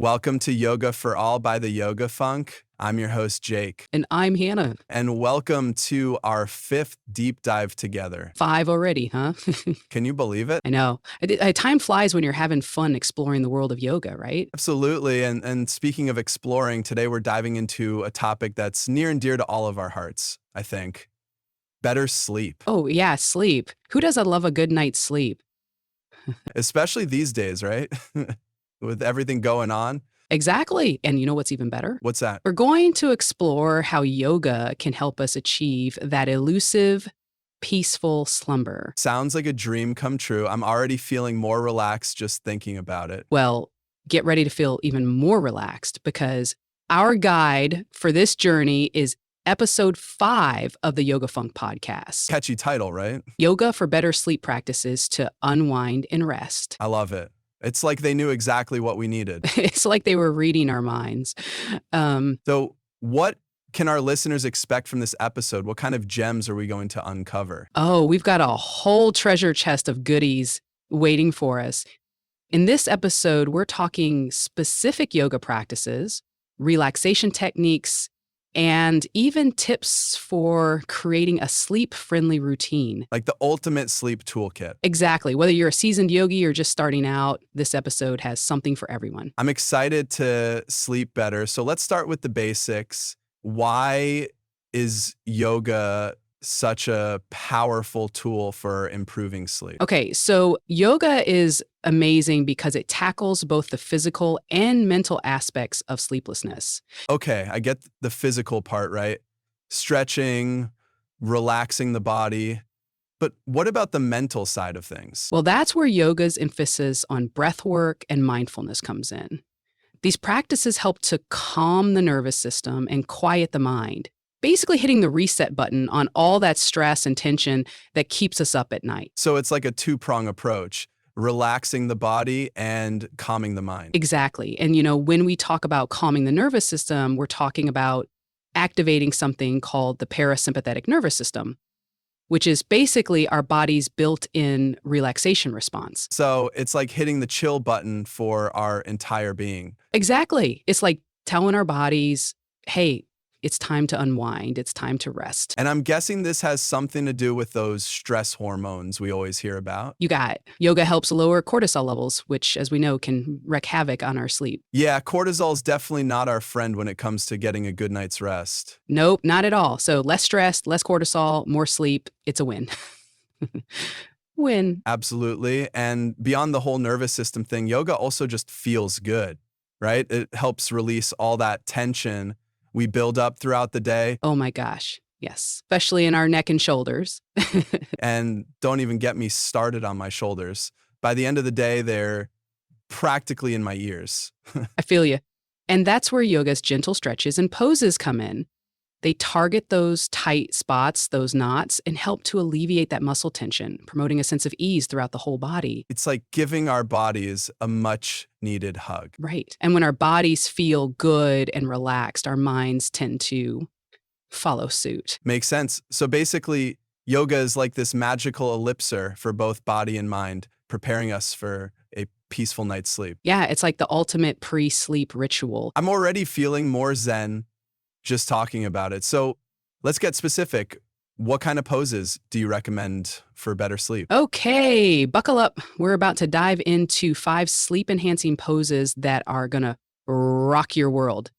Welcome to Yoga for All by the Yoga Funk. I'm your host, Jake. And I'm Hannah. And welcome to our 5th deep dive together. 5 already, huh? Can you believe it? I know. Time flies when you're having fun exploring the world of yoga, right? Absolutely. And speaking of exploring, today we're diving into a topic that's near and dear to all of our hearts, I think. Better sleep. Oh, yeah, sleep. Who doesn't love a good night's sleep? Especially these days, right? With everything going on. Exactly. And you know what's even better? What's that? We're going to explore how yoga can help us achieve that elusive, peaceful slumber. Sounds like a dream come true. I'm already feeling more relaxed just thinking about it. Well, get ready to feel even more relaxed because our guide for this journey is episode 5 of the Yoga Funk podcast. Catchy title, right? Yoga for better sleep practices to unwind and rest. I love it. It's like they knew exactly what we needed. It's like they were reading our minds. So what can our listeners expect from this episode? What kind of gems are we going to uncover? Oh, we've got a whole treasure chest of goodies waiting for us. In this episode, we're talking specific yoga practices, relaxation techniques, and even tips for creating a sleep-friendly routine. Like the ultimate sleep toolkit. Exactly. Whether you're a seasoned yogi or just starting out, this episode has something for everyone. I'm excited to sleep better. So let's start with the basics. Why is yoga such a powerful tool for improving sleep? Okay, so yoga is amazing because it tackles both the physical and mental aspects of sleeplessness. Okay, I get the physical part, right? Stretching, relaxing the body. But what about the mental side of things? Well, that's where yoga's emphasis on breath work and mindfulness comes in. These practices help to calm the nervous system and quiet the mind, basically hitting the reset button on all that stress and tension that keeps us up at night. So it's like a two-prong approach, relaxing the body and calming the mind. Exactly. And, when we talk about calming the nervous system, we're talking about activating something called the parasympathetic nervous system, which is basically our body's built-in relaxation response. So it's like hitting the chill button for our entire being. Exactly. It's like telling our bodies, hey, it's time to unwind. It's time to rest. And I'm guessing this has something to do with those stress hormones we always hear about. You got it. Yoga helps lower cortisol levels, which, as we know, can wreak havoc on our sleep. Yeah, cortisol is definitely not our friend when it comes to getting a good night's rest. Nope, not at all. So less stress, less cortisol, more sleep. It's a win. Win. Absolutely. And beyond the whole nervous system thing, yoga also just feels good, right? It helps release all that tension we build up throughout the day. Oh my gosh. Yes. Especially in our neck and shoulders. And don't even get me started on my shoulders. By the end of the day, they're practically in my ears. I feel you. And that's where yoga's gentle stretches and poses come in. They target those tight spots, those knots, and help to alleviate that muscle tension, promoting a sense of ease throughout the whole body. It's like giving our bodies a much needed hug. Right. And when our bodies feel good and relaxed, our minds tend to follow suit. Makes sense. So basically, yoga is like this magical elixir for both body and mind, preparing us for a peaceful night's sleep. Yeah, it's like the ultimate pre-sleep ritual. I'm already feeling more zen just talking about it. So let's get specific. What kind of poses do you recommend for better sleep? Okay, buckle up. We're about to dive into 5 sleep-enhancing poses that are going to rock your world,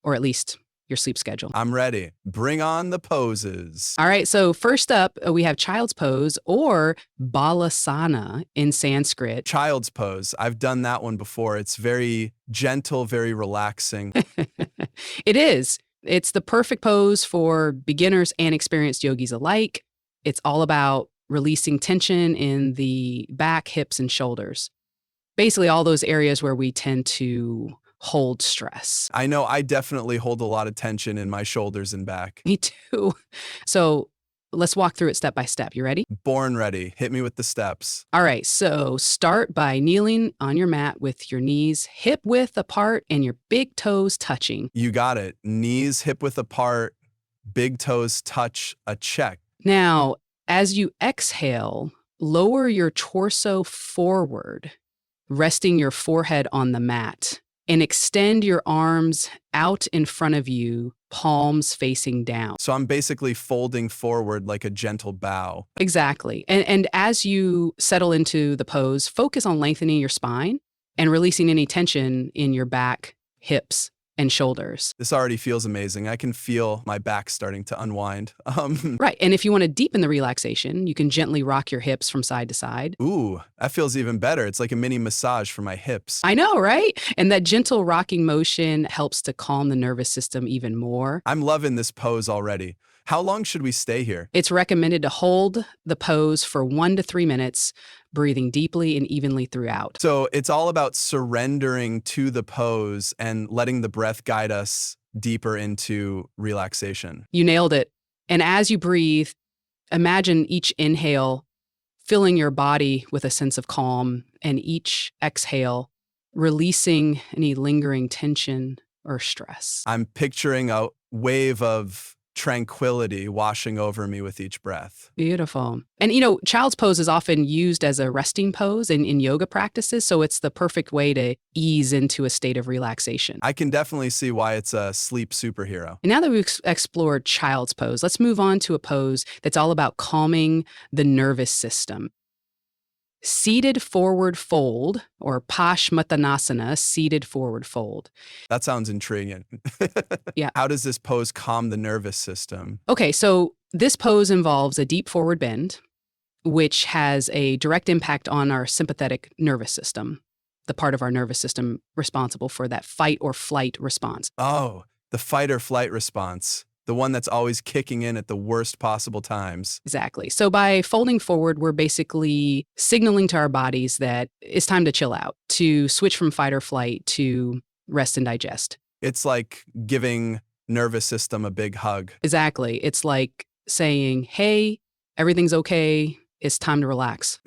or at least your sleep schedule. I'm ready. Bring on the poses. All right, so first up, we have child's pose or balasana in Sanskrit. Child's pose. I've done that one before. It's very gentle, very relaxing. It is. It's the perfect pose for beginners and experienced yogis alike. It's all about releasing tension in the back, hips, and shoulders. Basically, all those areas where we tend to hold stress. I know I definitely hold a lot of tension in my shoulders and back. Me too. So let's walk through it step by step. You ready? Born ready. Hit me with the steps. All right, so start by kneeling on your mat with your knees hip width apart and your big toes touching. You got it. Knees hip width apart, big toes touch, a check. Now, as you exhale, lower your torso forward, resting your forehead on the mat. and extend your arms out in front of you, palms facing down. So I'm basically folding forward like a gentle bow. Exactly. And as you settle into the pose, focus on lengthening your spine and releasing any tension in your back, hips, and shoulders. This already feels amazing. I can feel my back starting to unwind. Right. And if you want to deepen the relaxation, you can gently rock your hips from side to side. Ooh, that feels even better. It's like a mini massage for my hips. I know, right? And that gentle rocking motion helps to calm the nervous system even more. I'm loving this pose already. How long should we stay here? It's recommended to hold the pose for 1 to 3 minutes, breathing deeply and evenly throughout. So it's all about surrendering to the pose and letting the breath guide us deeper into relaxation. You nailed it. And as you breathe, imagine each inhale filling your body with a sense of calm, and each exhale releasing any lingering tension or stress. I'm picturing a wave of tranquility washing over me with each breath. Beautiful. And child's pose is often used as a resting pose in yoga practices, so it's the perfect way to ease into a state of relaxation. I can definitely see why it's a sleep superhero. And now that we've explored child's pose, let's move on to a pose that's all about calming the nervous system. Seated forward fold, or Paschimottanasana, seated forward fold. That sounds intriguing. Yeah. How does this pose calm the nervous system? Okay, so this pose involves a deep forward bend, which has a direct impact on our sympathetic nervous system, the part of our nervous system responsible for that fight or flight response. Oh, the fight or flight response. The one that's always kicking in at the worst possible times. Exactly. So by folding forward, we're basically signaling to our bodies that it's time to chill out, to switch from fight or flight to rest and digest. It's like giving nervous system a big hug. Exactly. It's like saying, hey, everything's okay. It's time to relax.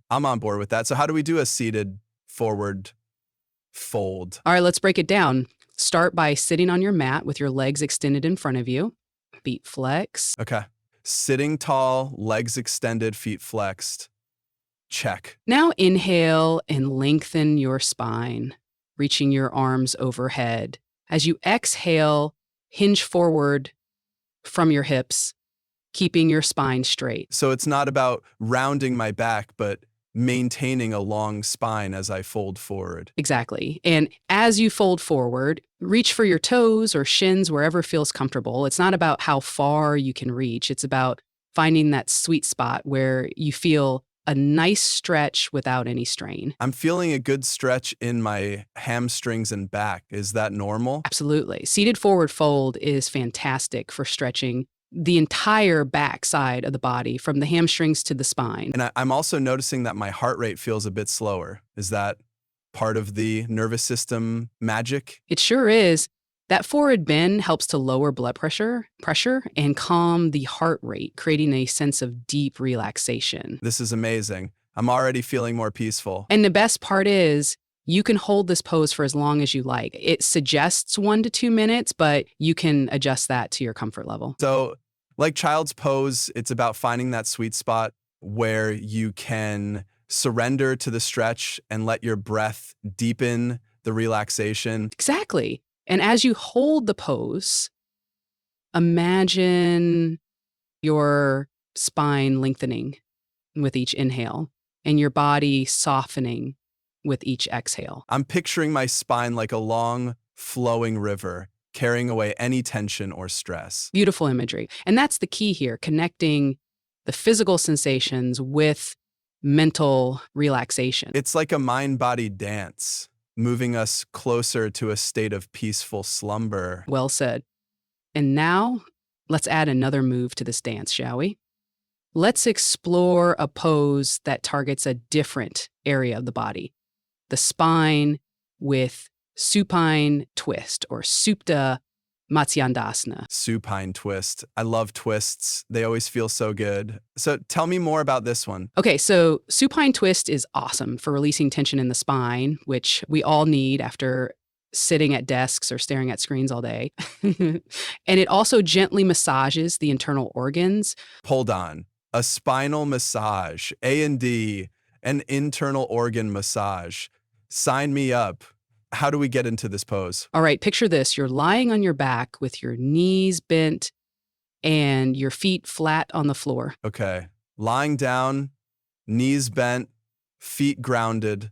I'm on board with that. So how do we do a seated forward fold? All right, let's break it down. Start by sitting on your mat with your legs extended in front of you. Feet flex. Okay. Sitting tall, legs extended, feet flexed. Check. Now inhale and lengthen your spine, reaching your arms overhead. As you exhale, hinge forward from your hips, keeping your spine straight. So it's not about rounding my back, but maintaining a long spine as I fold forward. Exactly. And as you fold forward, reach for your toes or shins wherever feels comfortable. It's not about how far you can reach. It's about finding that sweet spot where you feel a nice stretch without any strain. I'm feeling a good stretch in my hamstrings and back. Is that normal? Absolutely. Seated forward fold is fantastic for stretching the entire back side of the body, from the hamstrings to the spine. And I'm also noticing that my heart rate feels a bit slower. Is that part of the nervous system magic? It sure is. That forward bend helps to lower blood pressure and calm the heart rate, creating a sense of deep relaxation. This is amazing. I'm already feeling more peaceful. And the best part is, you can hold this pose for as long as you like. It suggests 1 to 2 minutes, but you can adjust that to your comfort level. So, like child's pose, it's about finding that sweet spot where you can surrender to the stretch and let your breath deepen the relaxation. Exactly. And as you hold the pose, imagine your spine lengthening with each inhale and your body softening with each exhale. I'm picturing my spine like a long, flowing river, carrying away any tension or stress. Beautiful imagery. And that's the key here, connecting the physical sensations with mental relaxation. It's like a mind-body dance, moving us closer to a state of peaceful slumber. Well said. And now, let's add another move to this dance, shall we? Let's explore a pose that targets a different area of the body, the spine, with supine twist, or Supta Matsyandasana. Supine twist. I love twists. They always feel so good. So tell me more about this one. Okay, so supine twist is awesome for releasing tension in the spine, which we all need after sitting at desks or staring at screens all day. And it also gently massages the internal organs. Hold on. A spinal massage, A&D, an internal organ massage. Sign me up. how do we get into this pose? All right, picture this. You're lying on your back with your knees bent and your feet flat on the floor. Okay. Lying down, knees bent, feet grounded,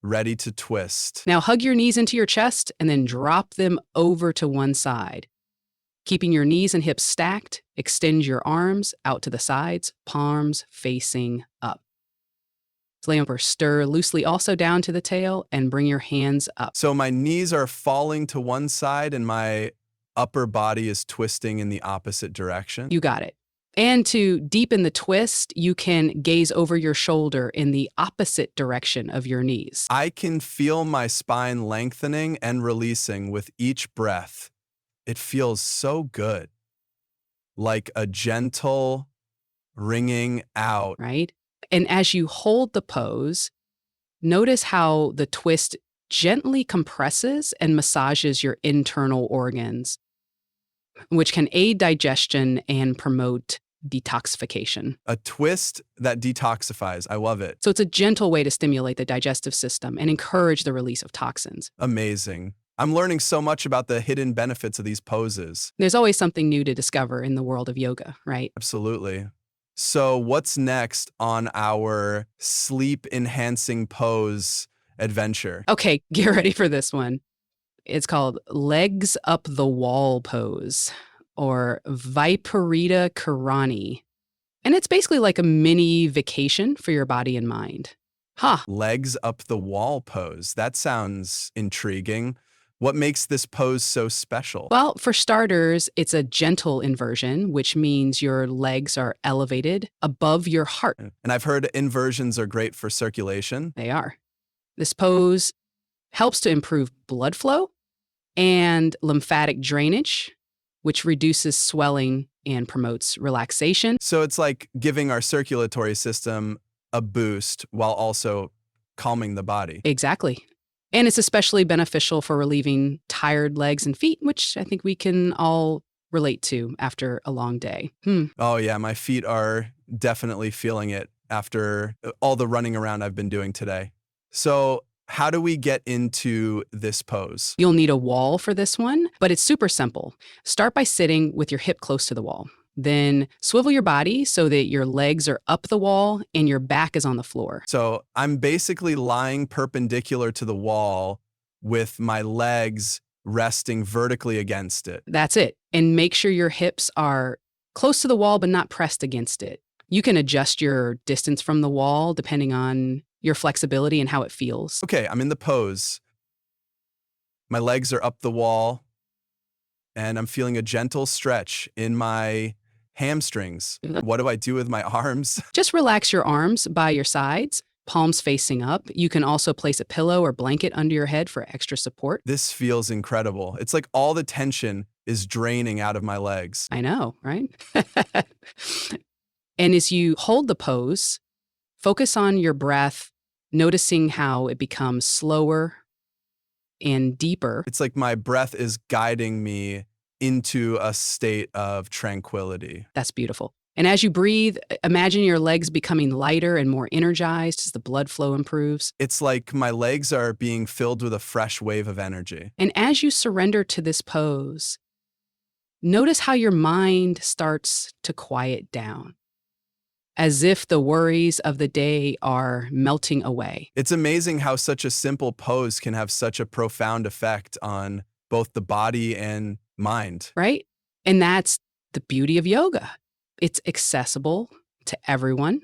ready to twist. Now hug your knees into your chest and then drop them over to one side. Keeping your knees and hips stacked, extend your arms out to the sides, palms facing up. Lay over, stir loosely also down to the tail, and bring your hands up. So my knees are falling to one side and my upper body is twisting in the opposite direction. You got it. And to deepen the twist, you can gaze over your shoulder in the opposite direction of your knees. I can feel my spine lengthening and releasing with each breath. It feels so good. Like a gentle wringing out. Right? And as you hold the pose, notice how the twist gently compresses and massages your internal organs, which can aid digestion and promote detoxification. A twist that detoxifies. I love it. So it's a gentle way to stimulate the digestive system and encourage the release of toxins. Amazing. I'm learning so much about the hidden benefits of these poses. There's always something new to discover in the world of yoga, right? Absolutely. So what's next on our sleep-enhancing pose adventure? Okay, get ready for this one. It's called legs up the wall pose, or Viparita Karani. And it's basically like a mini vacation for your body and mind. Legs up the wall pose. That sounds intriguing. What makes this pose so special? Well, for starters, it's a gentle inversion, which means your legs are elevated above your heart. And I've heard inversions are great for circulation. They are. This pose helps to improve blood flow and lymphatic drainage, which reduces swelling and promotes relaxation. So it's like giving our circulatory system a boost while also calming the body. Exactly. And it's especially beneficial for relieving tired legs and feet, which I think we can all relate to after a long day. Oh yeah, my feet are definitely feeling it after all the running around I've been doing today. So how do we get into this pose? You'll need a wall for this one, but it's super simple. Start by sitting with your hip close to the wall. Then swivel your body so that your legs are up the wall and your back is on the floor. So I'm basically lying perpendicular to the wall with my legs resting vertically against it. That's it. And make sure your hips are close to the wall but not pressed against it. You can adjust your distance from the wall depending on your flexibility and how it feels. Okay, I'm in the pose. My legs are up the wall and I'm feeling a gentle stretch in my hamstrings. What do I do with my arms? Just relax your arms by your sides, palms facing up. You can also place a pillow or blanket under your head for extra support. This feels incredible. It's like all the tension is draining out of my legs. I know, right? And as you hold the pose, focus on your breath, noticing how it becomes slower and deeper. It's like my breath is guiding me into a state of tranquility. That's beautiful. And as you breathe, imagine your legs becoming lighter and more energized as the blood flow improves. It's like my legs are being filled with a fresh wave of energy. And as you surrender to this pose, notice how your mind starts to quiet down, as if the worries of the day are melting away. It's amazing how such a simple pose can have such a profound effect on both the body and mind. Right? And that's the beauty of yoga. It's accessible to everyone,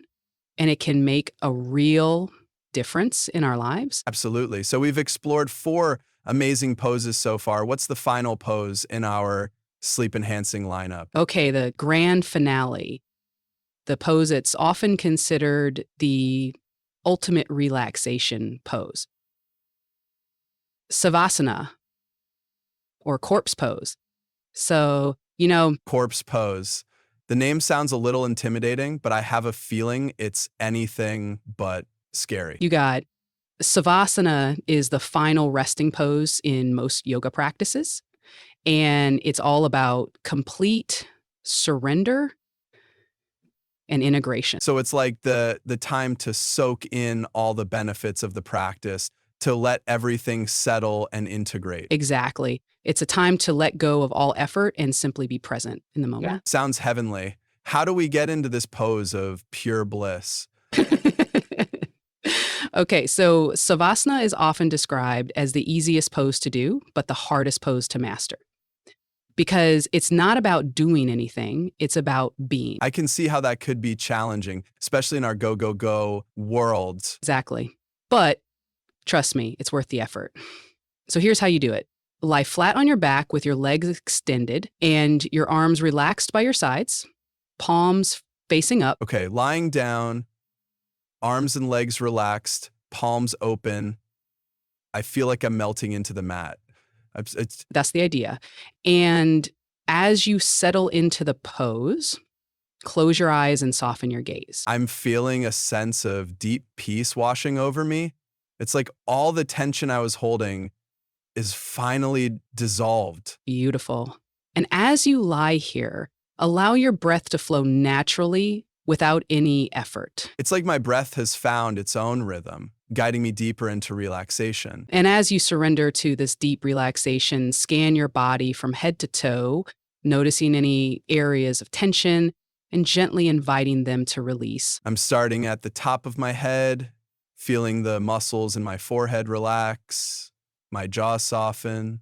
and it can make a real difference in our lives. Absolutely. So we've explored 4 amazing poses so far. What's the final pose in our sleep-enhancing lineup? Okay, the grand finale, the pose that's often considered the ultimate relaxation pose. Savasana, or corpse pose. So, Corpse pose. The name sounds a little intimidating, but I have a feeling it's anything but scary. you got Savasana is the final resting pose in most yoga practices. And it's all about complete surrender and integration. So it's like the time to soak in all the benefits of the practice, to let everything settle and integrate. Exactly. It's a time to let go of all effort and simply be present in the moment. Sounds heavenly. How do we get into this pose of pure bliss? Okay, so Savasana is often described as the easiest pose to do, but the hardest pose to master. Because it's not about doing anything, it's about being. I can see how that could be challenging, especially in our go, go, go worlds. Exactly. But trust me, it's worth the effort. So here's how you do it. Lie flat on your back with your legs extended and your arms relaxed by your sides, palms facing up. Okay, lying down, arms and legs relaxed, palms open. I feel like I'm melting into the mat. It's That's the idea. And as you settle into the pose, close your eyes and soften your gaze. I'm feeling a sense of deep peace washing over me. It's like all the tension I was holding is finally dissolved. Beautiful. And as you lie here, allow your breath to flow naturally without any effort. It's like my breath has found its own rhythm, guiding me deeper into relaxation. And as you surrender to this deep relaxation, scan your body from head to toe, noticing any areas of tension and gently inviting them to release. I'm starting at the top of my head, feeling the muscles in my forehead relax, my jaw soften,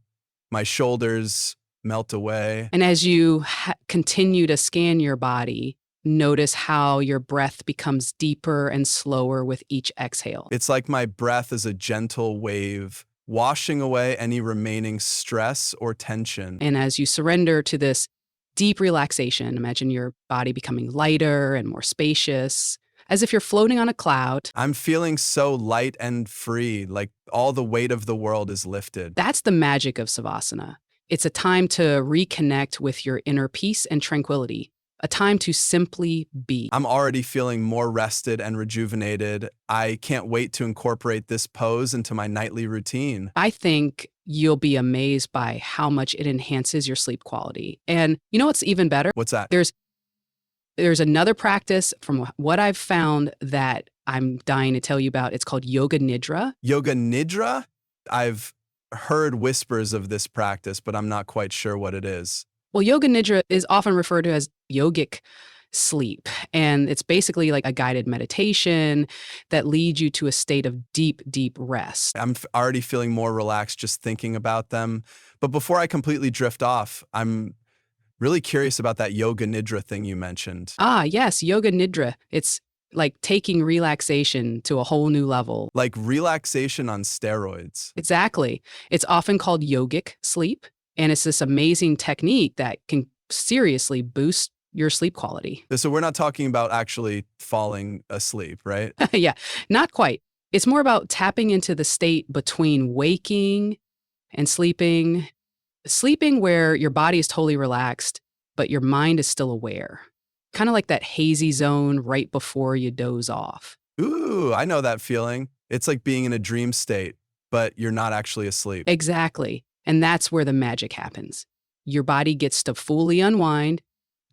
my shoulders melt away. And as you continue to scan your body, notice how your breath becomes deeper and slower with each exhale. It's like my breath is a gentle wave, washing away any remaining stress or tension. And as you surrender to this deep relaxation, imagine your body becoming lighter and more spacious, as if you're floating on a cloud. I'm feeling so light and free, like all the weight of the world is lifted. That's the magic of Savasana. It's a time to reconnect with your inner peace and tranquility, a time to simply be. I'm already feeling more rested and rejuvenated. I can't wait to incorporate this pose into my nightly routine. I think you'll be amazed by how much it enhances your sleep quality. And you know what's even better? What's that? There's another practice from what I've found that I'm dying to tell you about. It's called Yoga Nidra. Yoga Nidra? I've heard whispers of this practice, but I'm not quite sure what it is. Well, Yoga Nidra is often referred to as yogic sleep. And it's basically like a guided meditation that leads you to a state of deep, deep rest. I'm already feeling more relaxed just thinking about them. But before I completely drift off, I'm really curious about that Yoga Nidra thing you mentioned. Ah, yes, Yoga Nidra. It's like taking relaxation to a whole new level. Like relaxation on steroids. Exactly. It's often called yogic sleep. And it's this amazing technique that can seriously boost your sleep quality. So we're not talking about actually falling asleep, right? Yeah, not quite. It's more about tapping into the state between waking and sleeping. Sleeping where your body is totally relaxed, but your mind is still aware. Kind of like that hazy zone right before you doze off. Ooh, I know that feeling. It's like being in a dream state, but you're not actually asleep. Exactly. And that's where the magic happens. Your body gets to fully unwind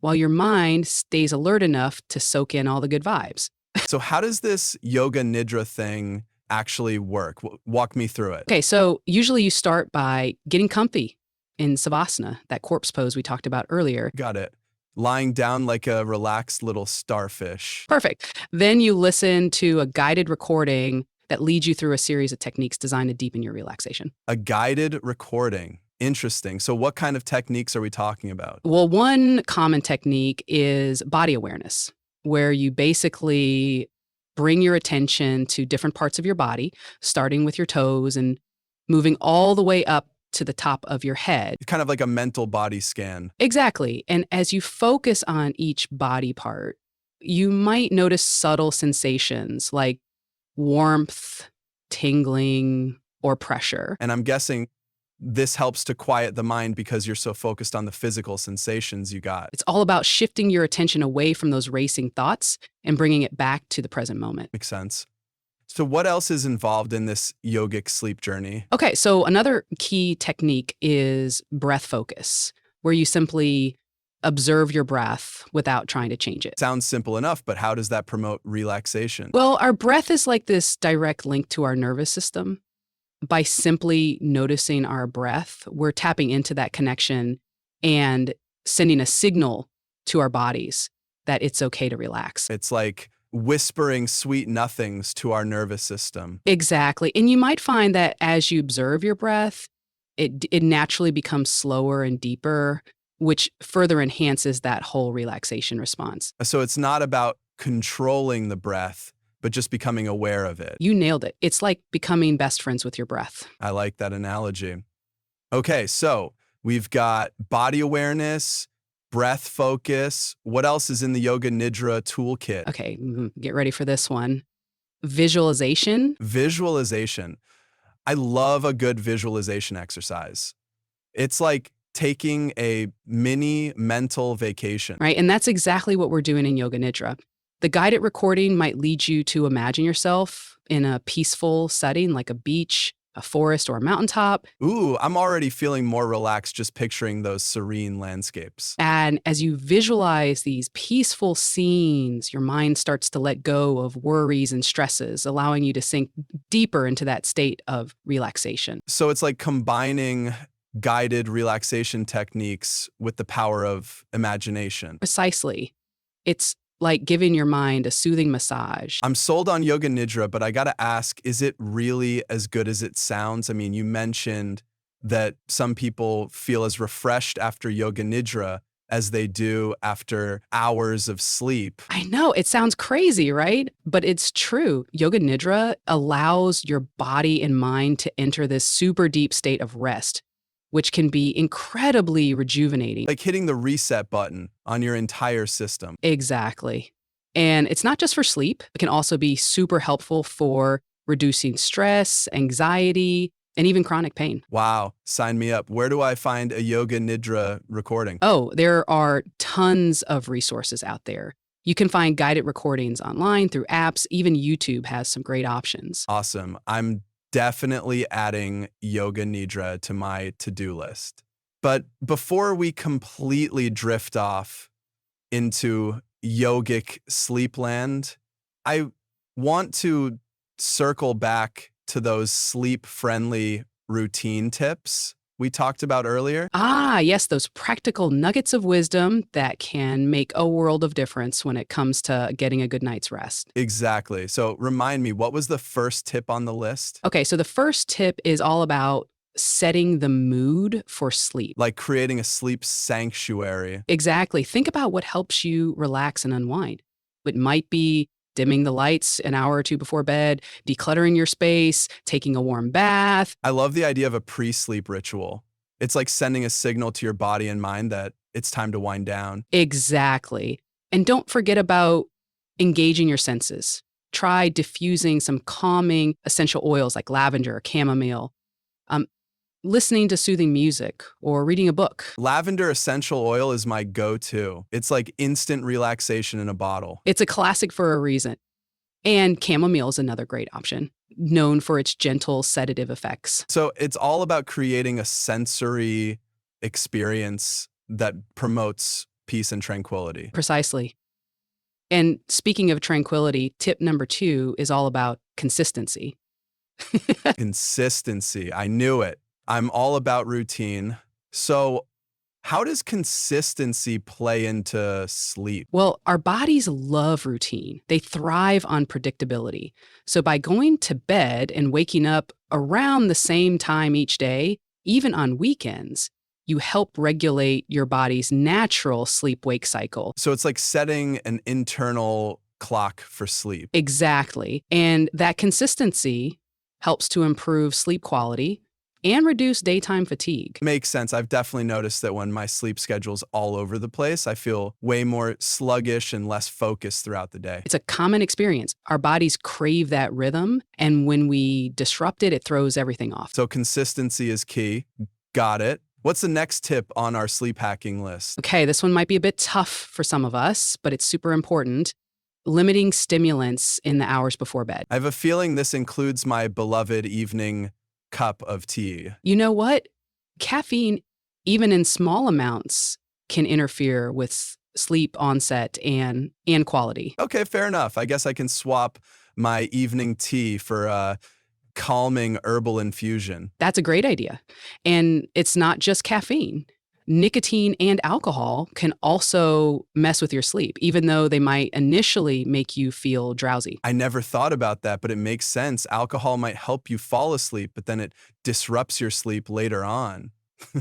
while your mind stays alert enough to soak in all the good vibes. So how does this Yoga Nidra thing actually work? Walk me through it. Okay, so usually you start by getting comfy in Savasana, that corpse pose we talked about earlier. Got it. Lying down like a relaxed little starfish. Perfect. Then you listen to a guided recording that leads you through a series of techniques designed to deepen your relaxation. A guided recording. Interesting. So what kind of techniques are we talking about? Well, one common technique is body awareness, where you basically bring your attention to different parts of your body, starting with your toes and moving all the way up to the top of your head. Kind of like a mental body scan. Exactly. And as you focus on each body part, you might notice subtle sensations like warmth, tingling, or pressure. And I'm guessing this helps to quiet the mind because you're so focused on the physical sensations you got. It's all about shifting your attention away from those racing thoughts and bringing it back to the present moment. Makes sense. So what else is involved in this yogic sleep journey? Okay, so another key technique is breath focus, where you simply observe your breath without trying to change it. Sounds simple enough, but how does that promote relaxation? Well, our breath is like this direct link to our nervous system. By simply noticing our breath, we're tapping into that connection and sending a signal to our bodies that it's okay to relax. It's like whispering sweet nothings to our nervous system. Exactly. And you might find that as you observe your breath, it naturally becomes slower and deeper, which further enhances that whole relaxation response. So it's not about controlling the breath, but just becoming aware of it. You nailed it. It's like becoming best friends with your breath. I like that analogy. Okay, so we've got body awareness, breath focus. What else is in the Yoga Nidra toolkit? Okay, get ready for this one. Visualization. Visualization. I love a good visualization exercise. It's like taking a mini mental vacation. Right? And that's exactly what we're doing in Yoga Nidra. The guided recording might lead you to imagine yourself in a peaceful setting like a beach, a forest, or a mountaintop. Ooh, I'm already feeling more relaxed just picturing those serene landscapes. And as you visualize these peaceful scenes, your mind starts to let go of worries and stresses, allowing you to sink deeper into that state of relaxation. So it's like combining guided relaxation techniques with the power of imagination. Precisely. It's like giving your mind a soothing massage. I'm sold on Yoga Nidra, but I gotta ask, is it really as good as it sounds? I mean, you mentioned that some people feel as refreshed after Yoga Nidra as they do after hours of sleep. I know it sounds crazy, right? But it's true. Yoga Nidra allows your body and mind to enter this super deep state of rest, which can be incredibly rejuvenating. Like hitting the reset button on your entire system. Exactly. And it's not just for sleep, it can also be super helpful for reducing stress, anxiety, and even chronic pain. Wow, sign me up. Where do I find a Yoga Nidra recording? Oh, there are tons of resources out there. You can find guided recordings online through apps. Even YouTube has some great options. Awesome. I'm definitely adding Yoga Nidra to my to-do list. But before we completely drift off into yogic sleepland, I want to circle back to those sleep-friendly routine tips we talked about earlier. Ah, yes, those practical nuggets of wisdom that can make a world of difference when it comes to getting a good night's rest. Exactly. So remind me, what was the first tip on the list? Okay, so the first tip is all about setting the mood for sleep. Like creating a sleep sanctuary. Exactly. Think about what helps you relax and unwind. It might be dimming the lights an hour or two before bed, decluttering your space, taking a warm bath. I love the idea of a pre-sleep ritual. It's like sending a signal to your body and mind that it's time to wind down. Exactly. And don't forget about engaging your senses. Try diffusing some calming essential oils like lavender or chamomile. Listening to soothing music or reading a book. Lavender essential oil is my go-to. It's like instant relaxation in a bottle. It's a classic for a reason. And chamomile is another great option, known for its gentle sedative effects. So it's all about creating a sensory experience that promotes peace and tranquility. Precisely. And speaking of tranquility, tip number 2 is all about consistency. Consistency. I knew it. I'm all about routine. So how does consistency play into sleep? Well, our bodies love routine. They thrive on predictability. So by going to bed and waking up around the same time each day, even on weekends, you help regulate your body's natural sleep-wake cycle. So it's like setting an internal clock for sleep. Exactly. And that consistency helps to improve sleep quality and reduce daytime fatigue. Makes sense. I've definitely noticed that when my sleep schedule's all over the place, I feel way more sluggish and less focused throughout the day. It's a common experience. Our bodies crave that rhythm, and when we disrupt it, it throws everything off. So consistency is key. Got it. What's the next tip on our sleep hacking list? Okay, this one might be a bit tough for some of us, but it's super important. Limiting stimulants in the hours before bed. I have a feeling this includes my beloved evening cup of tea. You know what? Caffeine, even in small amounts, can interfere with sleep onset and quality. Okay, fair enough. I guess I can swap my evening tea for calming herbal infusion. That's a great idea. And it's not just caffeine. Nicotine and alcohol can also mess with your sleep, even though they might initially make you feel drowsy. I never thought about that, but it makes sense. Alcohol might help you fall asleep, but then it disrupts your sleep later on.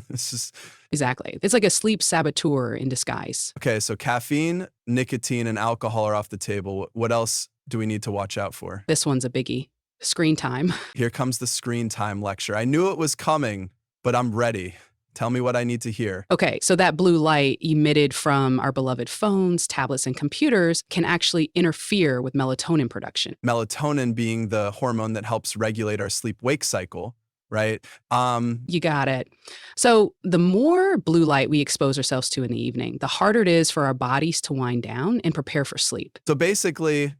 This is Exactly. It's like a sleep saboteur in disguise. okay. So caffeine, nicotine, and alcohol are off the table. What else do we need to watch out for? This one's a biggie. Screen time. Here comes the screen time lecture. I knew it was coming, but I'm ready. Tell me what I need to hear. Okay, so that blue light emitted from our beloved phones, tablets, and computers can actually interfere with melatonin production. Melatonin being the hormone that helps regulate our sleep-wake cycle, right? You got it. So the more blue light we expose ourselves to in the evening, the harder it is for our bodies to wind down and prepare for sleep. So basically,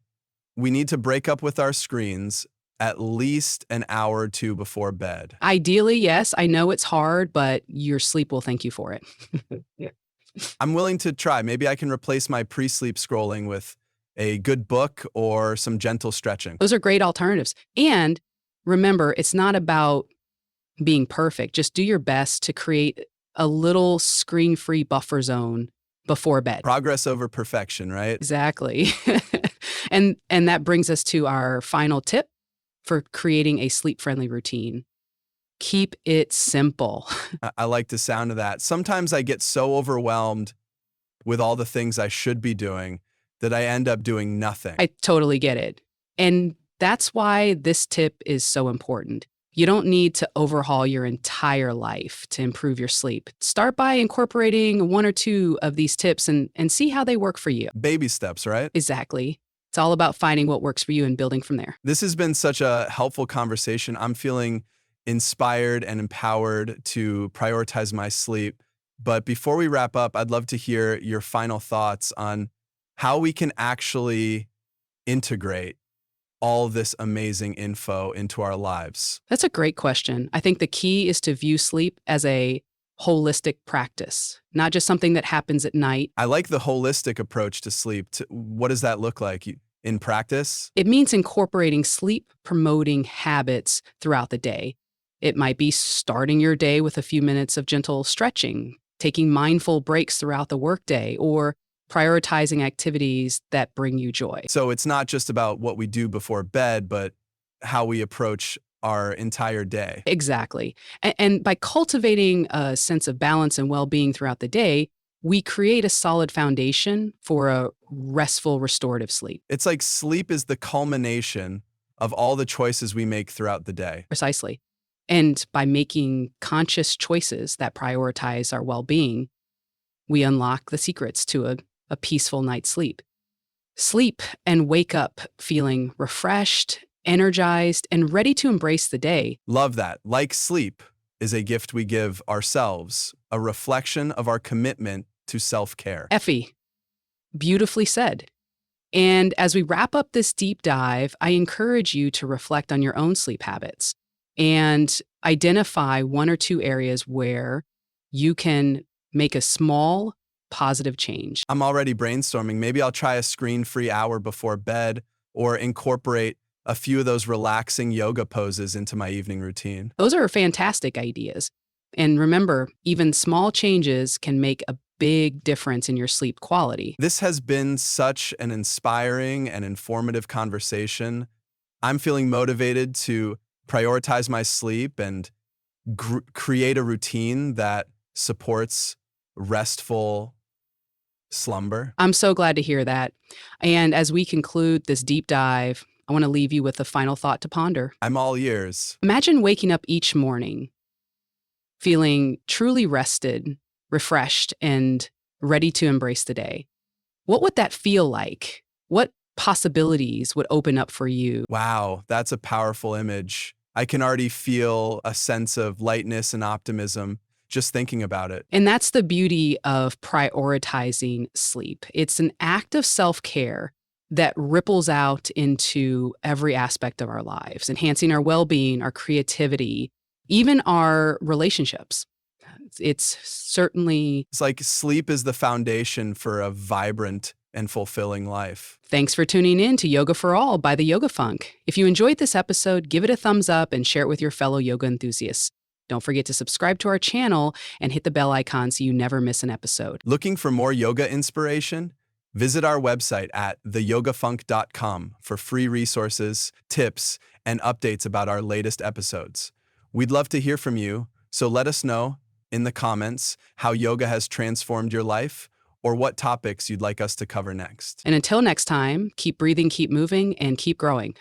we need to break up with our screens at least an hour or two before bed. Ideally, yes, I know it's hard, but your sleep will thank you for it. I'm willing to try. Maybe I can replace my pre-sleep scrolling with a good book or some gentle stretching. Those are great alternatives. And remember, it's not about being perfect. Just do your best to create a little screen-free buffer zone before bed. Progress over perfection, right? Exactly. And that brings us to our final tip for creating a sleep-friendly routine. Keep it simple. I like the sound of that. Sometimes I get so overwhelmed with all the things I should be doing that I end up doing nothing. I totally get it. And that's why this tip is so important. You don't need to overhaul your entire life to improve your sleep. Start by incorporating one or two of these tips and see how they work for you. Baby steps, right? Exactly. It's all about finding what works for you and building from there. This has been such a helpful conversation. I'm feeling inspired and empowered to prioritize my sleep. But before we wrap up, I'd love to hear your final thoughts on how we can actually integrate all this amazing info into our lives. That's a great question. I think the key is to view sleep as a holistic practice, not just something that happens at night. I like the holistic approach to sleep. What does that look like in practice? It means incorporating sleep-promoting habits throughout the day. It might be starting your day with a few minutes of gentle stretching, taking mindful breaks throughout the workday, or prioritizing activities that bring you joy. So it's not just about what we do before bed, but how we approach our entire day. Exactly. And by cultivating a sense of balance and well-being throughout the day, we create a solid foundation for a restful, restorative sleep. It's like sleep is the culmination of all the choices we make throughout the day. Precisely. And by making conscious choices that prioritize our well-being, we unlock the secrets to a peaceful night's sleep. Sleep and wake up feeling refreshed, energized, and ready to embrace the day. Love that. Like sleep is a gift we give ourselves, a reflection of our commitment to self-care. Effie, beautifully said. And as we wrap up this deep dive, I encourage you to reflect on your own sleep habits and identify one or two areas where you can make a small, positive change. I'm already brainstorming. Maybe I'll try a screen-free hour before bed or incorporate a few of those relaxing yoga poses into my evening routine. Those are fantastic ideas. And remember, even small changes can make a big difference in your sleep quality. This has been such an inspiring and informative conversation. I'm feeling motivated to prioritize my sleep and create a routine that supports restful slumber. I'm so glad to hear that. And as we conclude this deep dive, I want to leave you with a final thought to ponder. I'm all ears. Imagine waking up each morning feeling truly rested, refreshed, and ready to embrace the day. What would that feel like? What possibilities would open up for you? Wow, that's a powerful image. I can already feel a sense of lightness and optimism just thinking about it. And that's the beauty of prioritizing sleep. It's an act of self-care that ripples out into every aspect of our lives, enhancing our well-being, our creativity, even our relationships. It's certainly... It's like sleep is the foundation for a vibrant and fulfilling life. Thanks for tuning in to Yoga for All by the Yoga Funk. If you enjoyed this episode, give it a thumbs up and share it with your fellow yoga enthusiasts. Don't forget to subscribe to our channel and hit the bell icon so you never miss an episode. Looking for more yoga inspiration? Visit our website at theyogafunk.com for free resources, tips, and updates about our latest episodes. We'd love to hear from you, so let us know in the comments how yoga has transformed your life or what topics you'd like us to cover next. And until next time, keep breathing, keep moving, and keep growing.